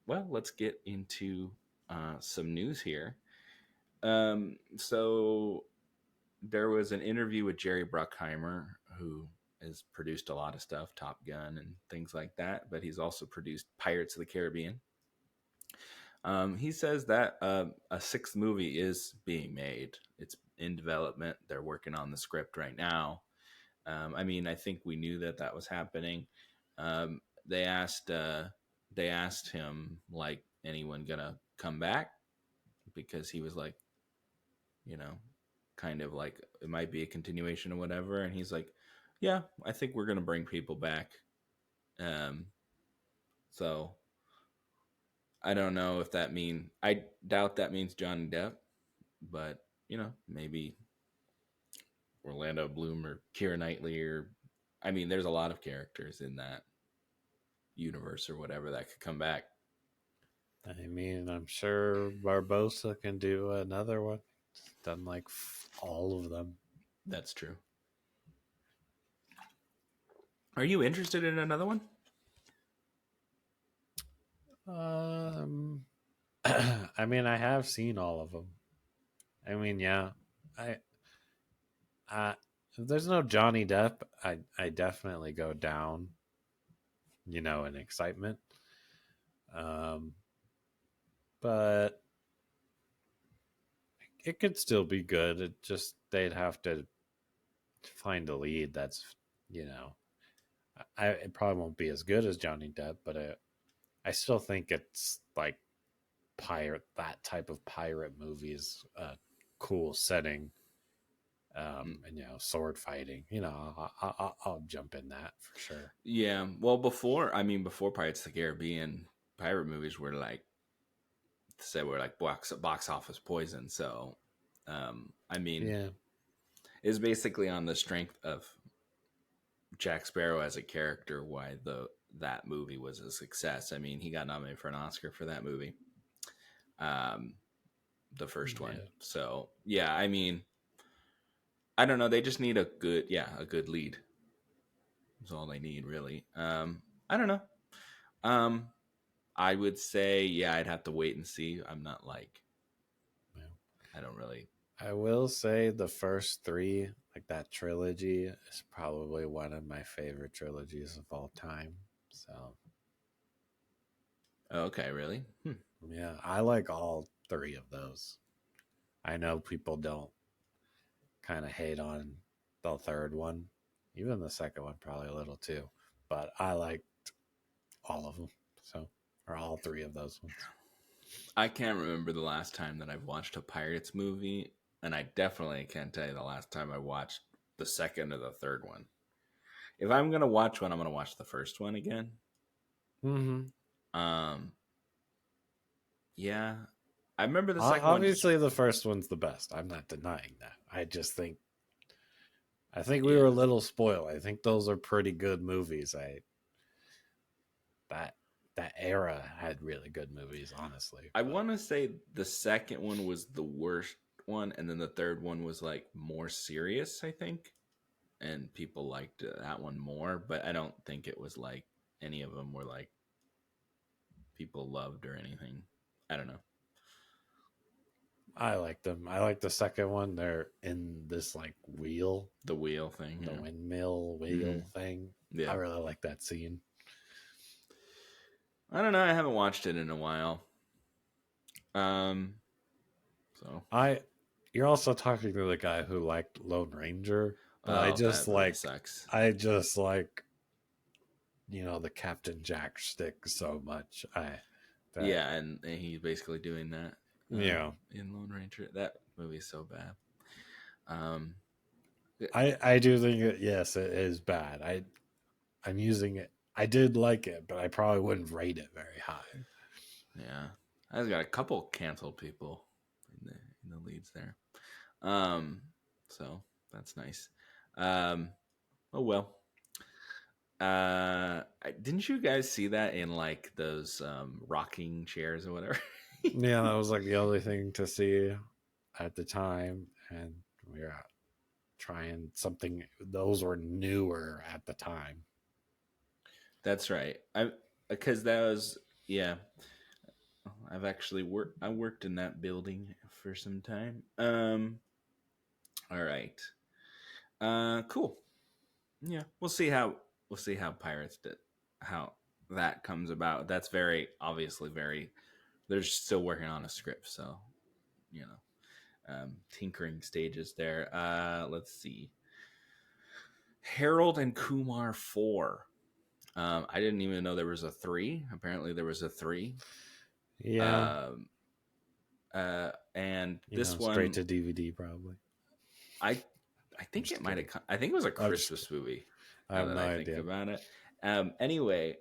well, let's get into some news here. So there was an interview with Jerry Bruckheimer, who has produced a lot of stuff, Top Gun and things like that, but he's also produced Pirates of the Caribbean. He says that a sixth movie is being made. It's in development. They're working on the script right now. I mean, I think we knew that that was happening. Um, they asked they asked him, like, anyone gonna come back, because he was like, you know, kind of like it might be a continuation or whatever, and he's like, yeah, I think we're gonna bring people back. Um, so I don't know if that mean I doubt that means Johnny Depp, but maybe Orlando Bloom or Keira Knightley, or I mean, there's a lot of characters in that universe or whatever that could come back. I mean, I'm sure Barbosa can do another one. Done like all of them. That's true. Are you interested in another one? Um, I mean, I have seen all of them. I mean, yeah, I, if there's no Johnny Depp, I definitely go down, in excitement. Um, but it could still be good. It just they'd have to find a lead that's, you know, it probably won't be as good as Johnny Depp, but I still think it's like that type of pirate movies, cool setting, and sword fighting. I'll jump in that for sure. Yeah. Well, before Pirates of the Caribbean, pirate movies were like box office poison. So, I mean, Yeah, it's basically on the strength of Jack Sparrow as a character why that movie was a success. I mean, he got nominated for an Oscar for that movie, um, the first one. yeah. So yeah, I mean, I don't know. They just need a good lead. Is all they need, really. I don't know. Um, I would say, yeah, I'd have to wait and see. I'm not like, Yeah. I don't really. I will say the first three, like that trilogy, is probably one of my favorite trilogies of all time. So Oh, okay, really? yeah, I like all three of those. I know people don't kind of hate on the third one, even the second one probably a little too, but I liked all of them. So, or all three of those ones. I can't remember the last time that I've watched a Pirates movie, and I definitely can't tell you the last time I watched the second or the third one. If I'm gonna watch one, I'm gonna watch the first one again. Mm-hmm. Um, yeah, I remember the second one. Just Obviously, the first one's the best. I'm not denying that. I think we were a yeah, little spoiled. I think those are pretty good movies. That that era had really good movies, honestly. I But want to say the second one was the worst one, and then the third one was like more serious, I think, and people liked that one more. But I don't think it was like any of them were like people loved or anything. I don't know. I like them. I like the second one. They're in this like wheel, The wheel thing, the yeah. windmill Hmm. wheel thing. I Yeah. really like that scene. I don't know. I haven't watched it in a while. Um. So. I You're also talking to the guy who liked Lone Ranger, but Oh, that movie sucks. I just like the Captain Jack stick so much. I that Yeah, and he's basically doing that yeah. in Lone Ranger. That movie's so bad. Um. I do think yes, it is bad. I'm using it. I did like it, but I probably wouldn't rate it very high. Yeah, I've got a couple canceled people in the leads there. Um. So that's nice. Um. Oh well. Didn't you guys see that in like those rocking chairs or whatever? Yeah, that was like the only thing to see at the time, and we were trying something. Those were newer at the time. That's right. I because that was yeah. I've actually worked in that building for some time. All right. Cool. Yeah, we'll see how Pirates did how that comes about. That's very obviously very. They're still working on a script, so you know, tinkering stages there. Let's see. Harold and Kumar 4. I didn't even know there was a 3. Apparently, there was a 3. Yeah, Um, and you know, this straight one, to DVD probably. I I I'm think it just might kidding. have. I think it was a I'm just Christmas movie. I Now have that no I think idea. about it. Anyway,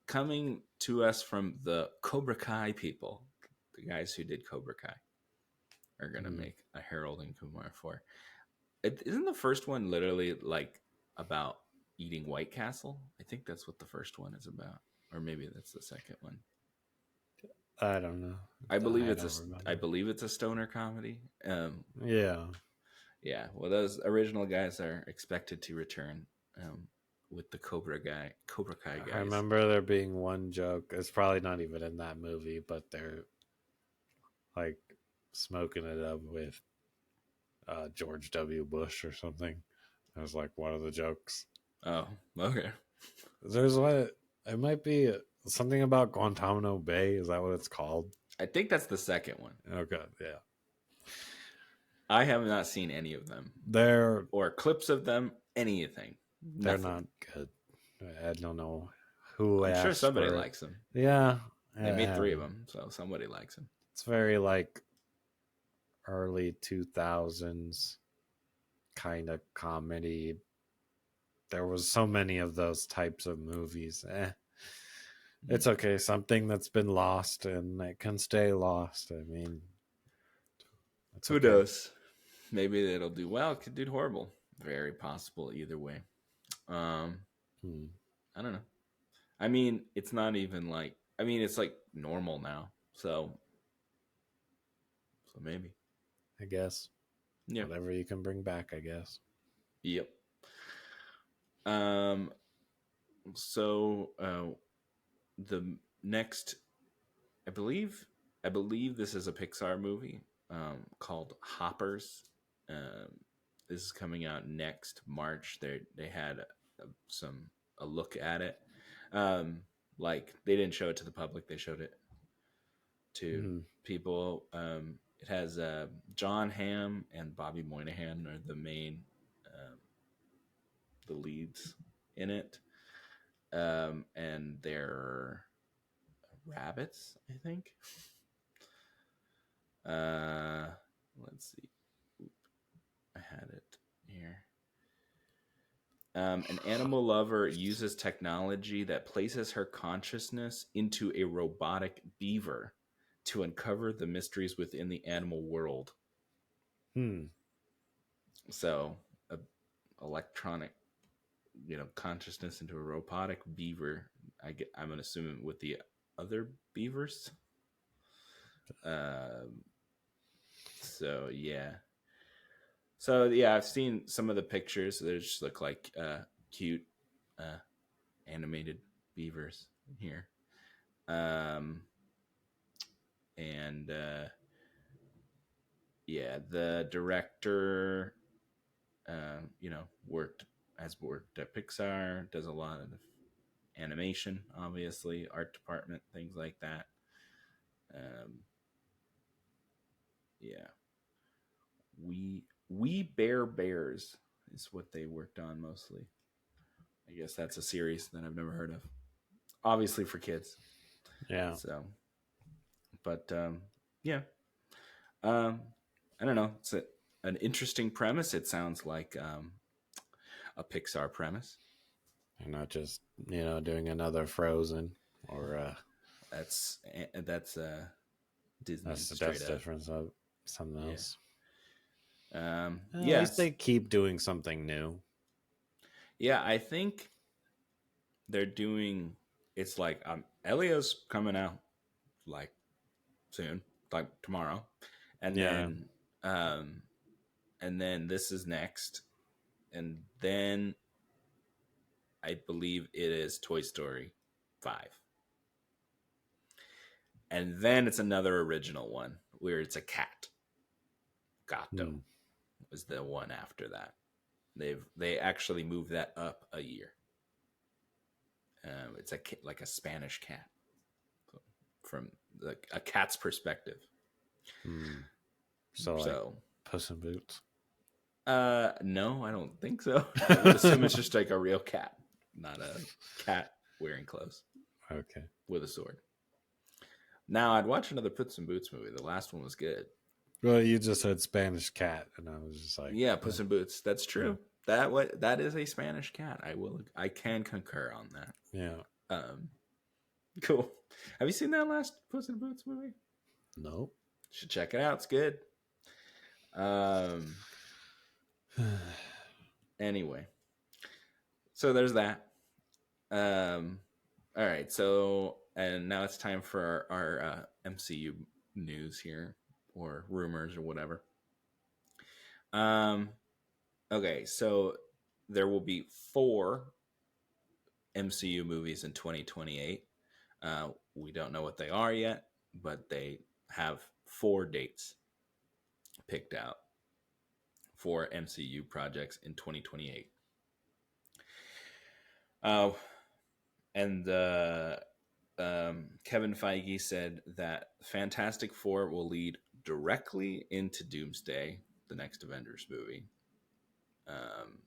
coming to us from the Cobra Kai people, the guys who did Cobra Kai, are gonna Mm. make a Harold and Kumar 4. Isn't the first one literally like about eating White Castle? I think that's what the first one is about, or maybe that's the second one. I don't know. I believe I it's don't I remember. believe it's a stoner comedy. Yeah. Yeah. Well, those original guys are expected to return with the Cobra Kai I guys. remember there being one joke. It's probably not even in that movie, but they're like smoking it up with George W. Bush or something. That was like one of the jokes. Oh, okay. There's what it might be something about Guantanamo Bay. Is that what it's called? I think that's the second one. Oh god, yeah. I have not seen any of them They're or clips of them. Anything. they're Nothing. not good. I don't know who I'm sure asked somebody for it. likes them. Yeah, They made I 3 don't of know. them, so somebody likes them. It's very like early 2000s kind of comedy. There was so many of those types of movies. It's okay. Something that's been lost and it can stay lost. I mean, it's Who okay. knows? Maybe it'll do well. It could do horrible. Very possible either way. Um, Hmm, I don't know. I mean, it's not even like. I mean, it's like normal now. So maybe. I guess. Yeah. Whatever you can bring back, I guess. Yep. Um. So the next, I believe, this is a Pixar movie called Hoppers. Um, this is coming out next March. They had some a look at it. Um, like they didn't show it to the public; they showed it to Hmm. people. It has John Hamm and Bobby Moynihan are um, the leads in it, and they're rabbits, I think. Uh, let's see. I had it here. An animal lover uses technology that places her consciousness into a robotic beaver to uncover the mysteries within the animal world. Hmm. So, a electronic, consciousness into a robotic beaver. I'm gonna assume with the other beavers. Um, so yeah, I've seen some of the pictures. They just look like cute uh, animated beavers here. Um, and yeah, the director, worked at Pixar, does a lot of animation, obviously, art department, things like that. Um, yeah, we bear bears is what they worked on mostly. I guess that's a series that I've never heard of. Obviously for kids. Yeah. So, but yeah, um, I don't know. It's an interesting premise. It sounds like a Pixar premise. You're not just, doing another Frozen or That's Disney straight that's up. different. So something Yeah. else. At least Yes. they keep doing something new. Yeah, I think they're doing. It's like Elio's coming out like soon, like tomorrow, and Yeah. then um, this is next, and then I believe it is Toy Story 5. And then it's another original one where it's a cat. Gato Hmm. was the one after that. They actually moved that up a year. It's like a Spanish cat from a cat's perspective. Hmm. So like So, Puss in Boots. no, I don't think so. I would assume it's just like a real cat, not a cat wearing clothes Okay. with a sword. Now, I'd watch another Puss in Boots movie. The last one was good. Well, you just said Spanish cat, and I was just like, Yeah, Puss in Boots. That's yeah, true. That is a Spanish cat. I can concur on that. yeah. Um, cool. Have you seen that last Puss in Boots movie? Nope. Should check it out. It's good. Um. Anyway, so there's that. Um. All right. So and now it's time for our MCU news here, or rumors, or whatever. Um. Okay. So there will be 4 MCU movies in 2028. We don't know what they are yet, but they have 4 dates picked out for MCU projects in 2028. Uh, and Kevin Feige said that Fantastic Four will lead directly into Doomsday, the next Avengers movie. Um,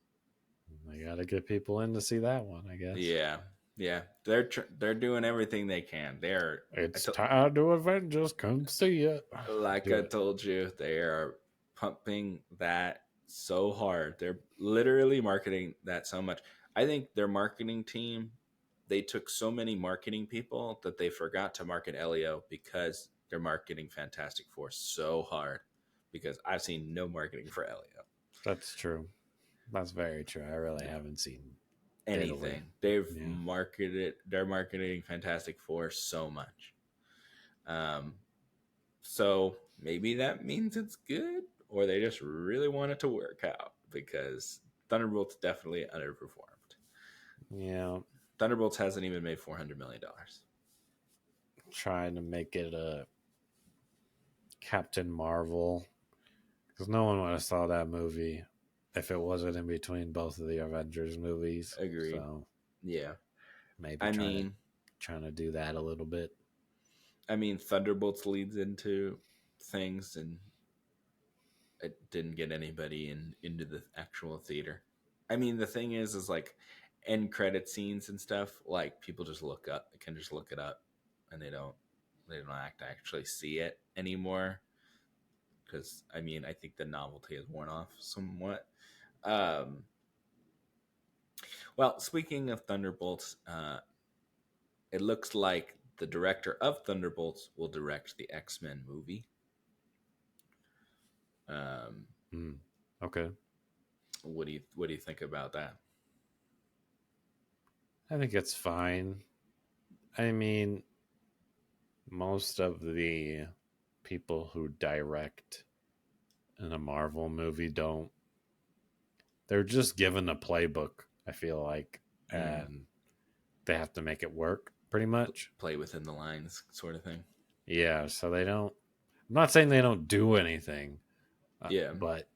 I gotta get people in to see that one, I guess. yeah, yeah, they're doing everything they can. They're It's time to Avengers. Come see it. like Do I it. told you, they are pumping that so hard. They're literally marketing that so much. I think their marketing team, they took so many marketing people that they forgot to market Elio because they're marketing Fantastic Four so hard. Because I've seen no marketing for Elio. That's true. That's very true. I really haven't seen diddly. Anything. They've Yeah. marketed, they're marketing Fantastic Four so much. Um, So maybe that means it's good, or they just really want it to work out because Thunderbolts definitely underperformed. Yeah. Thunderbolts hasn't even made $400 million. Trying to make it a Captain Marvel. Because no one would have saw that movie if it wasn't in between both of the Avengers movies. Agreed. So Yeah. maybe I mean, trying to do that a little bit. Thunderbolts leads into things, and it didn't get anybody into the actual theater. The thing is like end credit scenes and stuff. Like people just look up, can just look it up, and they don't actually see it anymore. Because I think the novelty has worn off somewhat. Um, well, speaking of Thunderbolts, it looks like the director of Thunderbolts will direct the X-Men movie. Um, Okay. what do you think about that? I think it's fine. I mean, most of the people who direct in a Marvel movie don't. They're just given a playbook, I feel like, and they have to make it work pretty much. Play within the lines, sort of thing. Yeah, so they don't. I'm not saying they don't do anything, Yeah. but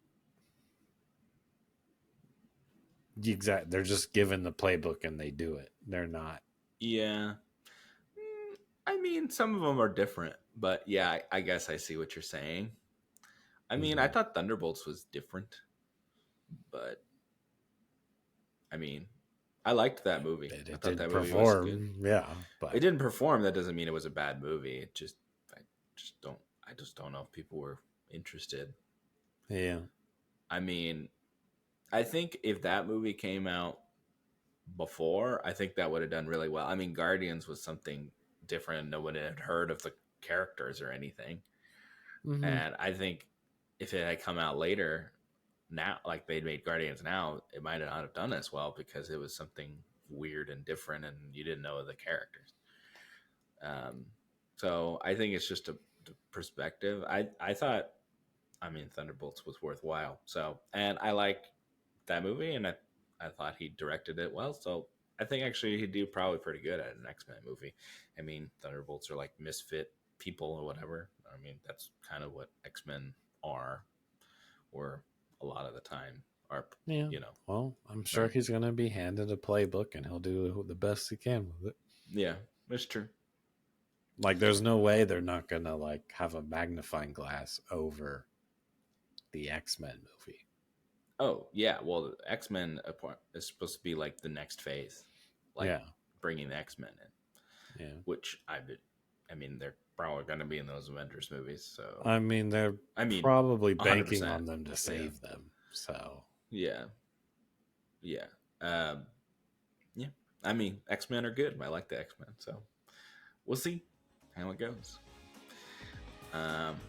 they're just given the playbook and they do it. They're not. Yeah. Some of them are different, but yeah, I guess I see what you're saying. I thought Thunderbolts was different, but I mean, I liked that movie. I It thought did that movie was good. perform, yeah, It but didn't perform. That doesn't mean it was a bad movie. I just don't know if people were interested. yeah, I mean, I think if that movie came out before, I think that would have done really well. Guardians was something different, and no one had heard of the characters or anything. mm-hmm. And I think if it had come out later, now, like they made Guardians now, it might not have done as well because it was something weird and different, and you didn't know the characters. Um, so I think it's just a perspective. I thought, Thunderbolts was worthwhile. So, and I like that movie, and I thought he directed it well. So I think actually he'd do probably pretty good at an X-Men movie. Thunderbolts are like misfit people or whatever. I mean, that's kind of what X-Men are, or a lot of the time are, Yeah. you know. Well, I'm sure Right. he's going to be handed a playbook and he'll do the best he can with it. Yeah, that's true. Like, there's no way they're not going to, like, have a magnifying glass over the X-Men movie. Oh, yeah. Well, X-Men is supposed to be like the next phase, like Yeah. bringing the X-Men in, Yeah. which I mean, they're probably going to be in those Avengers movies. So, I mean, they're I mean, probably banking 100%. on them to save them. So, Yeah. Yeah. Yeah. I mean, X-Men are good. I like the X-Men. So we'll see how it goes.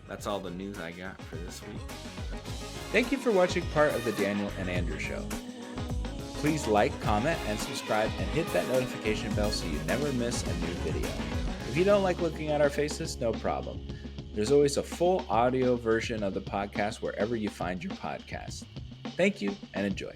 That's all the news I got for this week. Thank you for watching part of the Daniel and Andrew Show. Please like, comment, and subscribe, and hit that notification bell so you never miss a new video. If you don't like looking at our faces, no problem. There's always a full audio version of the podcast wherever you find your podcast. Thank you and enjoy.